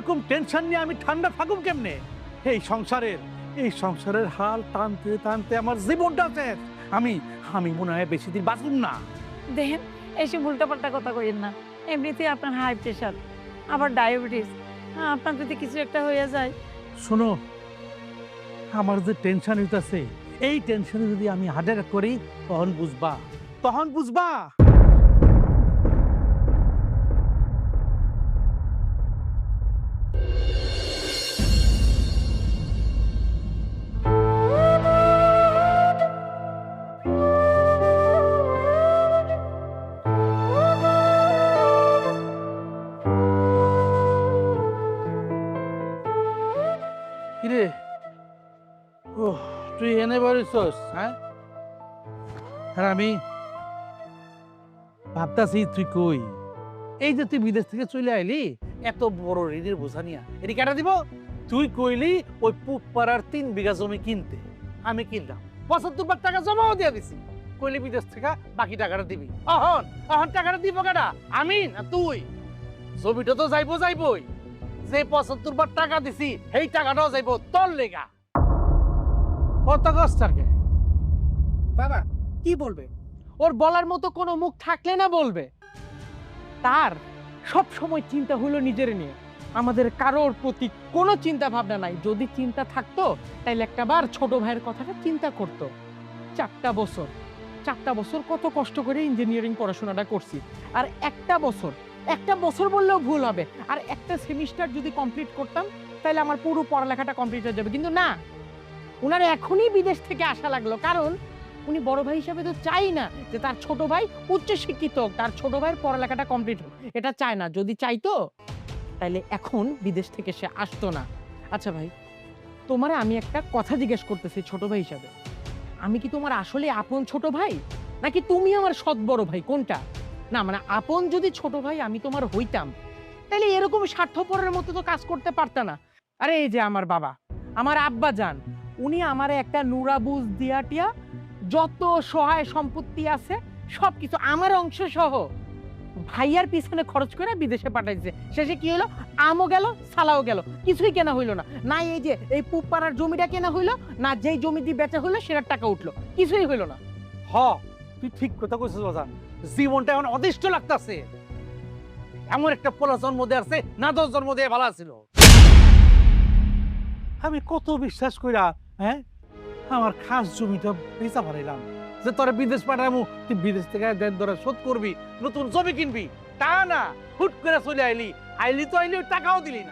এরকম টেনশন নিয়ে আমি ঠান্ডা থাকুম কেমনে? এই সংসারের হাল টানতে টানতে আমার জীবনটা শেষ। আমি আমি মনে হয় বেশি দিন বাঁচুম না। দেখেন, এসব উল্টাপাল্টা কথা কইেন না। এমনিতেই আপনার হাই প্রেশার, আবার ডায়াবেটিস। আপনার যদি কিছু একটা হয়ে যায়। শোনো, আমার যে টেনশন হইতাছে, এই টেনশনে যদি আমি হার্ট অ্যাটাক করি তখন বুঝবা। কিরে, ও তুই এনে বলিস? হ্যাঁ, আর আমি ভাবতাছি তুই কই। এই যে তুই বিদেশ থেকে চলে আইলি এত বড় ঋণের বোঝা নিয়া, এটি কেটা দিব? তুই কইলি ওই পুপ পাড়ার 3 বিঘা জমি কিনতে, আমি কিনলাম 75 টাকা জমাও দিয়ে দিছি। কইলি বিদেশ থেকে বাকি টাকাটা দিবি। অহন টাকাটা দিব কেটা? আমি না তুই? জমিটা তো যাইবই। যে 75 টাকা দিছি সেই টাকাটাও যাইব তোর লেগা। কত কষ্টাকে বাবা কি বলবে? ওর বলার মতো কোনো মুখ থাকলে না বলবে। তার সব সময় চিন্তা হলো নিজের নিয়ে, আমাদের কারোর প্রতি কোনো চিন্তা ভাবনা নাই। যদি চিন্তা থাকতো তাইলে একটাবার ছোট ভাইয়ের কথাটা চিন্তা করতো। 4টা বছর কত কষ্ট করে ইঞ্জিনিয়ারিং পড়াশোনাটা করছি। আর একটা বছর বললেও ভুল হবে, আর একটা সেমিস্টার যদি কমপ্লিট করতাম তাহলে আমার পুরো পড়ালেখাটা কমপ্লিট হয়ে যাবে। কিন্তু না, উনার এখনই বিদেশ থেকে আসা লাগলো, কারণ উনি বড় ভাই হিসাবে তো চাই না যে তার ছোট ভাই উচ্চ শিক্ষিত হোক, তার ছোট ভাইয়ের পড়ালেখাটা কমপ্লিট হোক। এটা চায় না। যদি চাইতো তাহলে এখন বিদেশ থেকে সে আসতো না। আচ্ছা ভাই, তোমারে আমি একটা কথা জিজ্ঞেস করতেছি ছোট ভাই হিসাবে, আমি কি তোমার আসলে আপন ছোট ভাই, নাকি তুমি আমার সৎ বড় ভাই? কোনটা? না মানে আপন যদি ছোট ভাই আমি তোমার হইতাম, তাহলে এরকম স্বার্থপরের মতো তো কাজ করতে পারতা না। আরে এই যে আমার বাবা, আমার আব্বা যান, উনি আমারে একটা নুরাবুজ দিয়াটিয়া যত সহায় সম্পত্তি আছে সবকিছু আমার অংশ সহ ভাইয়ার পিছনে খরচ করে বিদেশে পাঠাইছে। শেষে কি হলো? আমও গেল, সালাও গেল, কিছুই কেনা হইলো না। না এই যে এই পুপাড়ার জমিটা কেনা হইলো, না যেই জমি দিয়ে বেচা হইলো সেটার টাকা উঠলো, কিছুই হইলো না। তুই ঠিক কথা কইছিস বাজান। জীবনটা এখন অদিষ্ট লাগতাছে। এমন একটা পোলা জন্ম দিয়ে আসছে, না 10 জন্ম দিয়ে ভালো ছিল। আমি কত বিশ্বাস কইরা আমার খাস জমিটা বেচা পারাইলাম যে তোরা বিদেশ পাঠাবো, তুই বিদেশ থেকে দেন ধরে শোধ করবি, নতুন জমি কিনবি। তা না, হুট করে চলে আইলি তো টাকাও দিলি না।